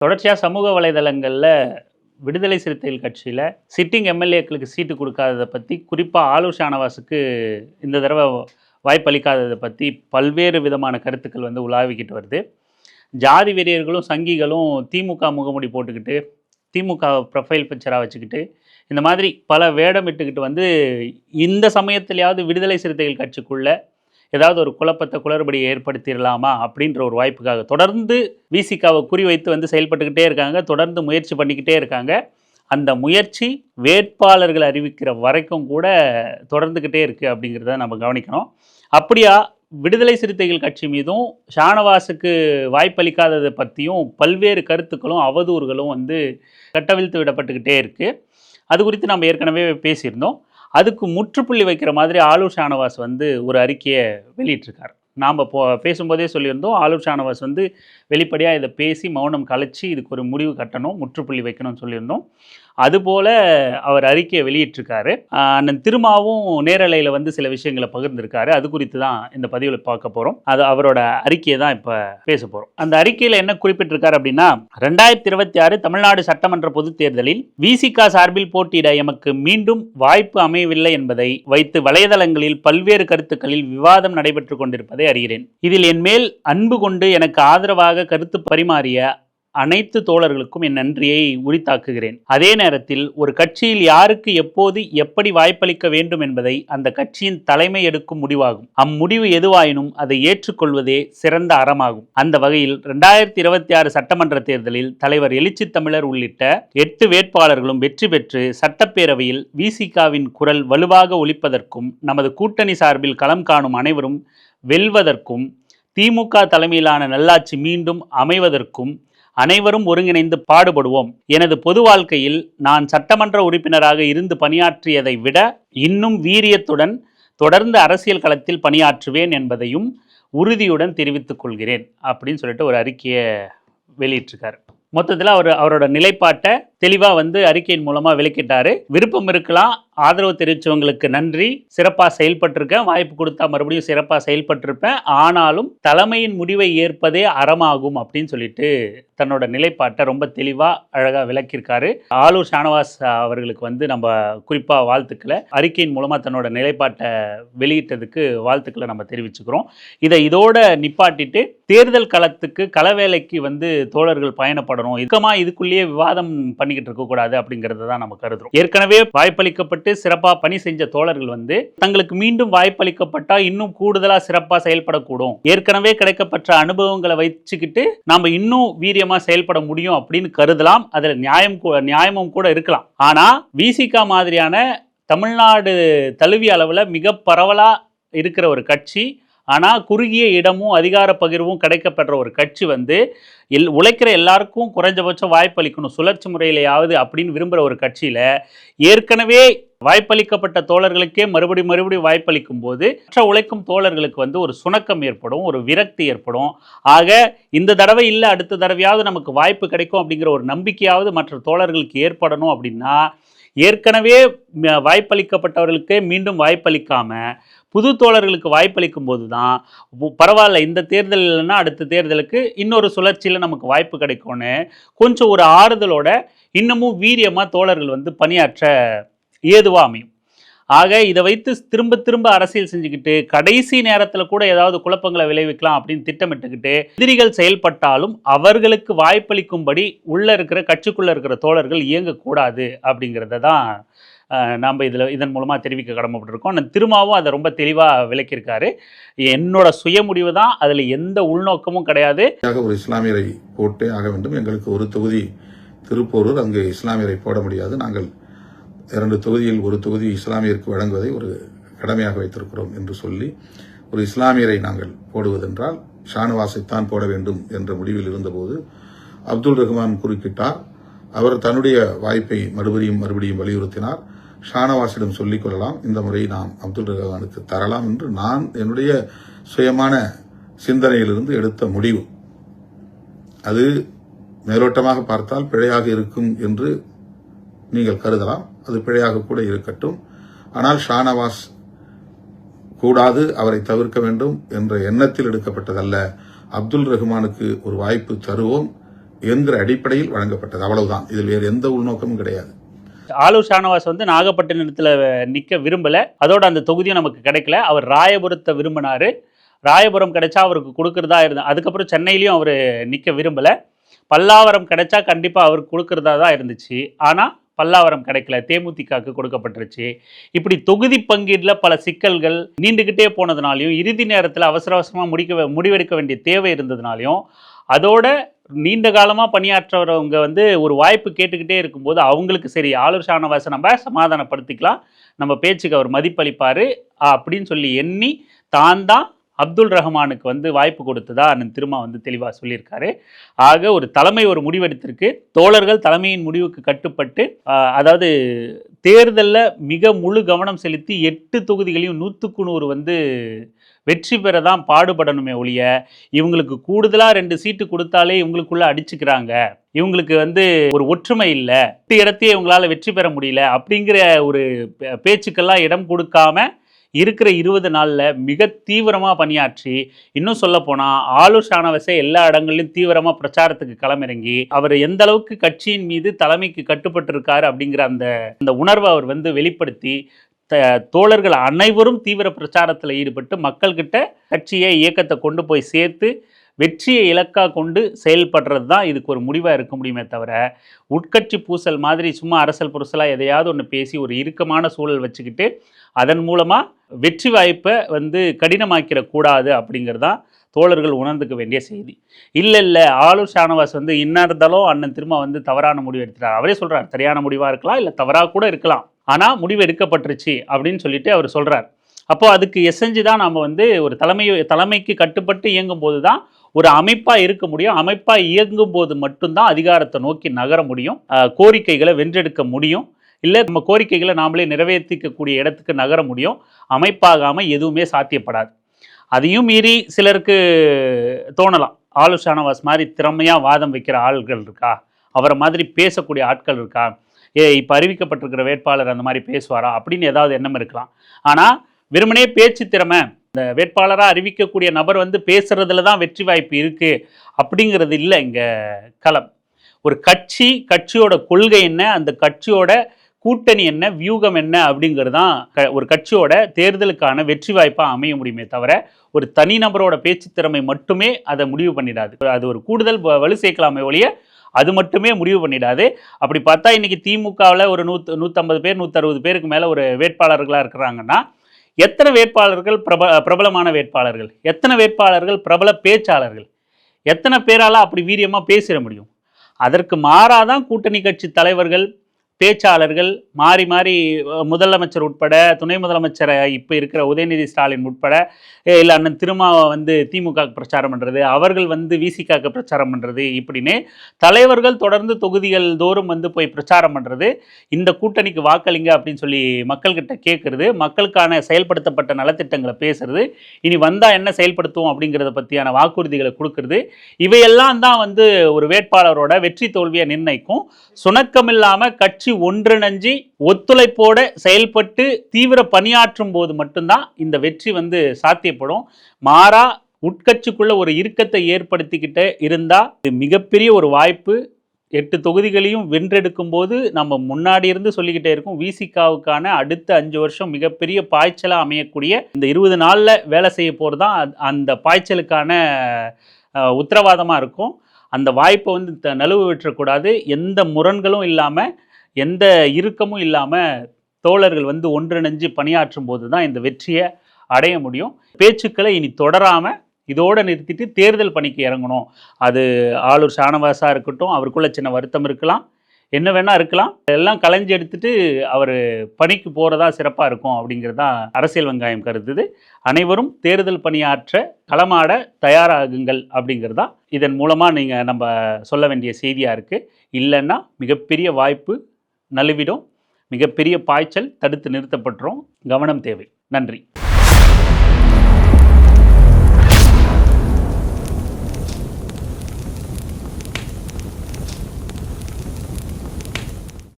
தொடர்ச்சியாக சமூக வலைதளங்களில் விடுதலை சிறுத்தைகள் கட்சியில் சிட்டிங் எம்எல்ஏக்களுக்கு சீட்டு கொடுக்காததை பற்றி, குறிப்பாக ஆலூர் ஷானவாஸுக்கு இந்த தடவை வாய்ப்பளிக்காததை பற்றி பல்வேறு விதமான கருத்துக்கள் வந்து உலாவிக்கிட்டு வருது. ஜாதி வெறியர்களும் சங்கிகளும் திமுக முகமுடி போட்டுக்கிட்டு, திமுக ப்ரொஃபைல் பிக்சராக வச்சுக்கிட்டு, இந்த மாதிரி பல வேடமிட்டுக்கிட்டு வந்து இந்த சமயத்திலேயாவது விடுதலை சிறுத்தைகள் கட்சிக்குள்ளே ஏதாவது ஒரு குழப்பத்தை குளறுபடியை ஏற்படுத்திடலாமா அப்படின்ற ஒரு வாய்ப்புக்காக தொடர்ந்து விசிகாவை குறிவைத்து வந்து செயல்பட்டுக்கிட்டே இருக்காங்க. தொடர்ந்து முயற்சி பண்ணிக்கிட்டே இருக்காங்க. அந்த முயற்சி வேட்பாளர்கள் அறிவிக்கிற வரைக்கும் கூட தொடர்ந்துக்கிட்டே இருக்குது அப்படிங்கிறத நம்ம கவனிக்கணும். அப்படியா விடுதலை சிறுத்தைகள் கட்சி மீதும் ஷானவாஸுக்கு வாய்ப்பளிக்காததை பற்றியும் பல்வேறு கருத்துக்களும் அவதூறுகளும் வந்து கட்டவிழ்த்து விடப்பட்டுக்கிட்டே இருக்குது. அது குறித்து நம்ம ஏற்கனவே பேசியிருந்தோம். அதுக்கு முற்றுப்புள்ளி வைக்கிற மாதிரி ஆலூர் ஷானவாஸ் வந்து ஒரு அறிக்கையை வெளியிட்டிருக்கார். நாம் பேசும்போதே சொல்லியிருந்தோம், ஆலூர் ஷானவாஸ் வந்து வெளிப்படையாக இதை பேசி மௌனம் கலைச்சி இதுக்கு ஒரு முடிவு கட்டணும், முற்றுப்புள்ளி வைக்கணும்னு சொல்லியிருந்தோம். அதுபோல் அவர் அறிக்கையை வெளியிட்டிருக்காரு. அண்ணன் திருமாவும் நேரலையில் வந்து சில விஷயங்களை பகிர்ந்திருக்காரு. அது குறித்து தான் இந்த பதிவில் பார்க்க போகிறோம். அது அவரோட அறிக்கையை தான் இப்போ பேச போகிறோம். அந்த அறிக்கையில் என்ன குறிப்பிட்டிருக்காரு அப்படின்னா, 2026 தமிழ்நாடு சட்டமன்ற பொதுத் தேர்தலில் விசிக சார்பில் போட்டியிட எமக்கு மீண்டும் வாய்ப்பு அமையவில்லை என்பதை வைத்து வலைதளங்களில் பல்வேறு கருத்துக்களில் விவாதம் நடைபெற்று கொண்டிருப்பதை அறிகிறேன். இதில் என் மேல் அன்பு கொண்டு எனக்கு ஆதரவாக கருத்து பரிமாறிய அனைத்து தோழர்களுக்கும் என் நன்றியை உரித்தாக்குகிறேன். அதே நேரத்தில் ஒரு கட்சியில் யாருக்கு எப்போது எப்படி வாய்ப்பளிக்க வேண்டும் என்பதை அந்த கட்சியின் தலைமை எடுக்கும் முடிவாகும். அம்முடிவு எதுவாயினும் அதை ஏற்றுக்கொள்வதே சிறந்த அறமாகும். அந்த வகையில் 2026 சட்டமன்ற தேர்தலில் தலைவர் எழுச்சி தமிழர் உள்ளிட்ட 8 வேட்பாளர்களும் வெற்றி பெற்று சட்டப்பேரவையில் விசிகாவின் குரல் வலுவாக ஒலிப்பதற்கும், நமது கூட்டணி சார்பில் களம் காணும் அனைவரும் வெல்வதற்கும், திமுக தலைமையிலான நல்லாட்சி மீண்டும் அமைவதற்கும் அனைவரும் ஒருங்கிணைந்து பாடுபடுவோம். எனது பொது வாழ்க்கையில் நான் சட்டமன்ற உறுப்பினராக இருந்து பணியாற்றியதை விட இன்னும் வீரியத்துடன் தொடர்ந்து அரசியல் களத்தில் பணியாற்றுவேன் என்பதையும் உறுதியுடன் தெரிவித்துக் கொள்கிறேன் அப்படின்னு சொல்லிட்டு ஒரு அறிக்கையை வெளியிட்டிருக்காரு. மொத்தத்தில் அவரோட நிலைப்பாட்டை தெளிவாக வந்து அறிக்கையின் மூலமாக விளக்கிட்டாரு. விருப்பம் இருக்கலாம், ஆதரவு தெரிவித்தவங்களுக்கு நன்றி, சிறப்பாக செயல்பட்டிருக்கேன், வாய்ப்பு கொடுத்தா மறுபடியும் சிறப்பாக செயல்பட்டிருப்பேன், ஆனாலும் தலைமையின் முடிவை ஏற்பதே அறமாகும் அப்படின்னு சொல்லிட்டு தன்னோட நிலைப்பாட்டை ரொம்ப தெளிவாக அழகாக விளக்கியிருக்காரு. ஆலூர் ஷானவாஸ் அவர்களுக்கு வந்து நம்ம குறிப்பாக வாழ்த்துக்களை, அறிக்கையின் மூலமாக தன்னோட நிலைப்பாட்டை வெளியிட்டதுக்கு வாழ்த்துக்களை நம்ம தெரிவிச்சுக்கிறோம். இதோட நிப்பாட்டிட்டு தேர்தல் களத்துக்கு களவேலைக்கு வந்து தோழர்கள் பயணப்படணும், இதுக்குள்ளேயே விவாதம் பண்ணிக்கிட்டு இருக்கக்கூடாது அப்படிங்கிறத தான் நம்ம கருதுறோம். ஏற்கனவே வாய்ப்பளிக்கப்பட்டு சிறப்பாக பணி செஞ்ச தோழர்கள் வந்து தங்களுக்கு மீண்டும் வாய்ப்பளிக்கப்பட்டா இன்னும் கூடுதலாக சிறப்பாக செயல்படக்கூடும், ஏற்கனவே கிடைக்கப்பட்ட அனுபவங்களை வச்சுக்கிட்டு நாம இன்னும் வீரியமா செயல்பட முடியும் அப்படின்னு கருதலாம். அதில் நியாயமும் கூட இருக்கலாம். ஆனா விசிக மாதிரியான தமிழ்நாடு தழுவிய அளவில் மிக பரவலா இருக்கிற ஒரு கட்சி, ஆனால் குறுகிய இடமும் அதிகார பகிர்வும் கிடைக்கப்பெற்ற ஒரு கட்சி வந்து உழைக்கிற எல்லாருக்கும் குறைஞ்சபட்சம் வாய்ப்பளிக்கணும், சுழற்சி முறையிலேயாவது அப்படின்னு விரும்புகிற ஒரு கட்சியில் ஏற்கனவே வாய்ப்பளிக்கப்பட்ட தோழர்களுக்கே மறுபடியும் வாய்ப்பளிக்கும் போது மற்ற உழைக்கும் தோழர்களுக்கு வந்து ஒரு சுணக்கம் ஏற்படும், ஒரு விரக்தி ஏற்படும். ஆக இந்த தடவை இல்லை அடுத்த தடவையாவது நமக்கு வாய்ப்பு கிடைக்கும் அப்படிங்கிற ஒரு நம்பிக்கையாவது மற்ற தோழர்களுக்கு ஏற்படணும். அப்படின்னா ஏற்கனவே வாய்ப்பளிக்கப்பட்டவர்களுக்கே மீண்டும் வாய்ப்பளிக்காம புது தோழர்களுக்கு வாய்ப்பளிக்கும் போது தான் பரவாயில்ல, இந்த தேர்தல் இல்லைன்னா அடுத்த தேர்தலுக்கு இன்னொரு சுழற்சியில் நமக்கு வாய்ப்பு கிடைக்கும்னு கொஞ்சம் ஒரு ஆறுதலோட இன்னமும் வீரியமாக தோழர்கள் வந்து பணியாற்ற ஏதுவாக அமையும். ஆக இதை வைத்து திரும்ப அரசியல் செஞ்சுக்கிட்டு கடைசி நேரத்தில் கூட ஏதாவது குழப்பங்களை விளைவிக்கலாம் அப்படின்னு திட்டமிட்டுக்கிட்டு எதிரிகள் செயல்பட்டாலும் அவர்களுக்கு வாய்ப்பளிக்கும்படி கட்சிக்குள்ளே இருக்கிற தோழர்கள் இயங்கக்கூடாது அப்படிங்கிறத தான் நாம் இதன் மூலமாக தெரிவிக்க கடமைப்பட்டிருக்கோம். திரும்பவும் அதை ரொம்ப தெளிவாக விளக்கியிருக்காரு. என்னோட சுய முடிவு தான், அதில் எந்த உள்நோக்கமும் கிடையாது. ஒரு இஸ்லாமியரை போட்டே ஆக வேண்டும், எங்களுக்கு ஒரு தொகுதி திருப்போரூர், அங்கு இஸ்லாமியரை போட முடியாது, நாங்கள் 2 தொகுதியில் ஒரு தொகுதி இஸ்லாமியருக்கு வழங்குவதை ஒரு கடமையாக வைத்திருக்கிறோம் என்று சொல்லி ஒரு இஸ்லாமியரை நாங்கள் போடுவதென்றால் ஷானவாஸைத்தான் போட வேண்டும் என்ற முடிவில் இருந்தபோது அப்துல் ரஹ்மான் குறுக்கிட்டார். அவர் தன்னுடைய வாய்ப்பை மறுபடியும் வலியுறுத்தினார். ஷானவாஸிடம் சொல்லிக் கொள்ளலாம், இந்த முறை நாம் அப்துல் ரஹ்மானுக்கு தரலாம் என்று நான் என்னுடைய சுயமான சிந்தனையிலிருந்து எடுத்த முடிவு. அது மேலோட்டமாக பார்த்தால் பிழையாக இருக்கும் என்று நீங்கள் கருதலாம், அது பிழையாக கூட இருக்கட்டும். ஆனால் ஷானவாஸ் கூடாது, அவரை தவிர்க்க வேண்டும் என்ற எண்ணத்தில் எடுக்கப்பட்டதல்ல. அப்துல் ரஹ்மானுக்கு ஒரு வாய்ப்பு தருவோம், என்கிற அடிப்படையில் வழங்கப்பட்டது. அவ்வளவுதான். இதில் வேறு எந்த உள்நோக்கமும் கிடையாது. ஆலூர் ஷானவாஸ் வந்து நாகப்பட்டினத்தில் நிற்க விரும்பலை, அதோட அந்த தொகுதியும் நமக்கு கிடைக்கல. அவர் ராயபுரத்தை விரும்பினார். ராயபுரம் கிடைச்சா அவருக்கு கொடுக்கறதா இருந்தது. அதுக்கப்புறம் சென்னையிலையும் அவர் நிற்க விரும்பலை. பல்லாவரம் கிடைச்சா கண்டிப்பாக அவருக்கு கொடுக்கறதா தான் இருந்துச்சு. ஆனால் பல்லாவரம் கிடைக்கல, தேமுதிகவுக்கு கொடுக்கப்பட்டுருச்சு. இப்படி தொகுதி பங்கீட்டில் பல சிக்கல்கள் நீண்டுக்கிட்டே போனதுனாலையும், இறுதி நேரத்தில் அவசர அவசரமாக முடிவெடுக்க வேண்டிய தேவை இருந்ததுனாலையும், அதோட நீண்ட காலமாக பணியாற்றவங்க வந்து ஒரு வாய்ப்பு கேட்டுக்கிட்டே இருக்கும்போது அவங்களுக்கு சரி ஆலூர் ஷானவாஸை நம்ம சமாதானப்படுத்திக்கலாம், நம்ம பேச்சுக்கு அவர் மதிப்பளிப்பார் அப்படின்னு சொல்லி எண்ணி தான் அப்துல் ரஹ்மானுக்கு வந்து வாய்ப்பு கொடுத்ததா அண்ணன் திருமா வந்து தெளிவாக சொல்லியிருக்காரு. ஆக ஒரு தலைமை ஒரு முடிவெடுத்திருக்கு. தோழர்கள் தலைமையின் முடிவுக்கு கட்டுப்பட்டு, அதாவது தேர்தலில் மிக முழு கவனம் செலுத்தி 8 தொகுதிகளையும் 100க்கு 100 வந்து வெற்றி பெற தான் பாடுபடணுமே ஒழிய, இவங்களுக்கு கூடுதலாக 2 சீட்டு கொடுத்தாலே இவங்களுக்குள்ள அடிச்சுக்கிறாங்க, இவங்களுக்கு வந்து ஒரு ஒற்றுமை இல்லை, 8 இடத்தையே இவங்களால வெற்றி பெற முடியல அப்படிங்கிற ஒரு பேச்சுக்கெல்லாம் இடம் கொடுக்காம இருக்கிற 20 நாளில் மிக தீவிரமாக பணியாற்றி, இன்னும் சொல்ல போனால் ஆலூர் ஷானவாஸை எல்லா இடங்களிலும் தீவிரமாக பிரச்சாரத்துக்கு களமிறங்கி அவர் எந்த அளவுக்கு கட்சியின் மீது தலைமைக்கு கட்டுப்பட்டிருக்காரு அப்படிங்கிற அந்த உணர்வை அவர் வந்து வெளிப்படுத்தி, தோழர்கள் அனைவரும் தீவிர பிரச்சாரத்தில் ஈடுபட்டு மக்கள்கிட்ட கட்சியை இயக்கத்தை கொண்டு போய் சேர்த்து வெற்றியை இலக்காக கொண்டு செயல்படுறது தான் இதுக்கு ஒரு முடிவாக இருக்க முடியுமே தவிர, உட்கட்சி பூசல் மாதிரி சும்மா அரசல் புரசலாக எதையாவது ஒன்று பேசி ஒரு இறுக்கமான சூழல் வச்சுக்கிட்டு அதன் மூலமாக வெற்றி வாய்ப்பை வந்து கடினமாக்கிடக்கூடாது அப்படிங்கிறது தான் தோழர்கள் உணர்ந்துக்க வேண்டிய செய்தி. இல்லை ஆலூர் ஷானவாஸ் வந்து என்ன இருந்தாலும் அண்ணன் திரும்ப வந்து தவறான முடிவு எடுத்துட்டார். அவரே சொல்கிறார், சரியான முடிவாக இருக்கலாம், இல்லை தவறாக கூட இருக்கலாம், ஆனால் முடிவு எடுக்கப்பட்டுருச்சு அப்படின்னு சொல்லிட்டு அவர் சொல்கிறார். அப்போது அதுக்கு எசைஞ்சு தான் நம்ம வந்து ஒரு தலைமைக்கு கட்டுப்பட்டு இயங்கும் போது தான் ஒரு அமைப்பாக இருக்க முடியும். அமைப்பாக இயங்கும் போது மட்டும்தான் அதிகாரத்தை நோக்கி நகர முடியும், கோரிக்கைகளை வென்றெடுக்க முடியும், இல்லை நம்ம கோரிக்கைகளை நாமளே நிறைவேற்றிக்கக்கூடிய இடத்துக்கு நகர முடியும். அமைப்பாகாமல் எதுவுமே சாத்தியப்படாது. அதையும் மீறி சிலருக்கு தோணலாம், ஆலூர் ஷானவாஸ் மாதிரி திறமையாக வாதம் வைக்கிற ஆள்கள் இருக்கா, அவரை மாதிரி பேசக்கூடிய ஆட்கள் இருக்கா, இப்போ அறிவிக்கப்பட்டிருக்கிற வேட்பாளர் அந்த மாதிரி பேசுவாரா அப்படின்னு ஏதாவது எண்ணம் இருக்கலாம். ஆனால் வெறுமனே பேச்சு திறமை, இந்த வேட்பாளராக அறிவிக்கக்கூடிய நபர் வந்து பேசுறதுல தான் வெற்றி வாய்ப்பு இருக்குது அப்படிங்கிறது இல்லை. இங்கே களம் ஒரு கட்சியோட கொள்கை என்ன, அந்த கட்சியோட கூட்டணி என்ன, வியூகம் என்ன அப்படிங்கிறது தான் ஒரு கட்சியோட தேர்தலுக்கான வெற்றி வாய்ப்பாக அமைய முடியுமே தவிர ஒரு தனிநபரோட பேச்சு திறமை மட்டுமே அதை முடிவு பண்ணிடாது. அது ஒரு கூடுதல் வலு சேர்க்கலாமே ஒழிய அது மட்டுமே முடிவு பண்ணிடாது. அப்படி பார்த்தா இன்றைக்கி திமுகவில் ஒரு 150 பேர் 160 பேருக்கு மேலே ஒரு வேட்பாளர்களாக இருக்கிறாங்கன்னா, எத்தனை வேட்பாளர்கள் பிரபலமான வேட்பாளர்கள், எத்தனை வேட்பாளர்கள் பிரபல பேச்சாளர்கள், எத்தனை பேரால் அப்படி வீரியமாக பேசிட முடியும்? அதற்கு மாறாதான் கூட்டணி கட்சி தலைவர்கள் பேச்சாளர்கள் மாறி மாறி முதலமைச்சர் உட்பட, துணை முதலமைச்சரை இப்போ இருக்கிற உதயநிதி ஸ்டாலின் உட்பட, இல்லை அண்ணன் திருமாவை வந்து திமுக பிரச்சாரம் பண்ணுறது, அவர்கள் வந்து விசிகாக்கு பிரச்சாரம் பண்ணுறது, இப்படின்னு தலைவர்கள் தொடர்ந்து தொகுதிகள் தோறும் வந்து போய் பிரச்சாரம் பண்ணுறது, இந்த கூட்டணிக்கு வாக்களிங்க அப்படின்னு சொல்லி மக்கள்கிட்ட கேட்குறது, மக்களுக்கான செயல்படுத்தப்பட்ட நலத்திட்டங்களை பேசுறது, இனி வந்தால் என்ன செயல்படுத்துவோம் அப்படிங்கிறத பற்றியான வாக்குறுதிகளை கொடுக்கறது, இவையெல்லாம் தான் வந்து ஒரு வேட்பாளரோட வெற்றி தோல்வியை நிர்ணயிக்கும். சுணக்கமில்லாமல் கட்சி ஒன்றிணைஞ்சி ஒத்துழைப்போட செயல்பட்டு தீவிர பணியாற்றும் போது மட்டும்தான் இந்த வெற்றி வந்து சாத்தியப்படும். மாறா உட்கட்சிக்குள்ள ஒரு இறுக்கத்தை ஏற்படுத்திக்கிட்டே இருந்தா மிகப்பெரிய ஒரு வாய்ப்பு. 8 தொகுதிகளையும் வென்றெடுக்கும் போது நம்ம முன்னாடி இருந்து சொல்லிக்கிட்டே இருக்கோம், விசிகாவுக்கான அடுத்த 5 வருஷம் மிகப்பெரிய பாய்ச்சலாக அமையக்கூடிய இந்த 20 நாளில் வேலை செய்ய போகிறது தான் அந்த பாய்ச்சலுக்கான உத்தரவாதமாக இருக்கும். அந்த வாய்ப்பை வந்து நழுவு விட்டுறக்கூடாது. எந்த முரண்களும் இல்லாமல், எந்த இறுக்கமும் இல்லாமல் தோழர்கள் வந்து ஒன்றிணைஞ்சு பணியாற்றும் போது தான் இந்த வெற்றியை அடைய முடியும். பேச்சுக்களை இனி தொடராமல் இதோடு நிறுத்திட்டு தேர்தல் பணிக்கு இறங்கணும். அது ஆலூர் ஷானவாஸாக இருக்கட்டும், அவருக்குள்ள சின்ன வருத்தம் இருக்கலாம், என்ன வேணால் இருக்கலாம், எல்லாம் களைஞ்சி எடுத்துட்டு அவர் பணிக்கு போகிறதா சிறப்பாக இருக்கும் அப்படிங்கிறது தான் அரசியல் வெங்காயம் கருதுது. அனைவரும் தேர்தல் பணியாற்ற களமாட தயாராகுங்கள் அப்படிங்கிறது தான் இதன் மூலமாக நம்ம சொல்ல வேண்டிய செய்தியாக இருக்குது. இல்லைன்னா மிகப்பெரிய வாய்ப்பு நழுவிடும், மிகப்பெரிய பாய்ச்சல் தடுத்து நிறுத்தப்பட்டுரும். கவனம் தேவை. நன்றி.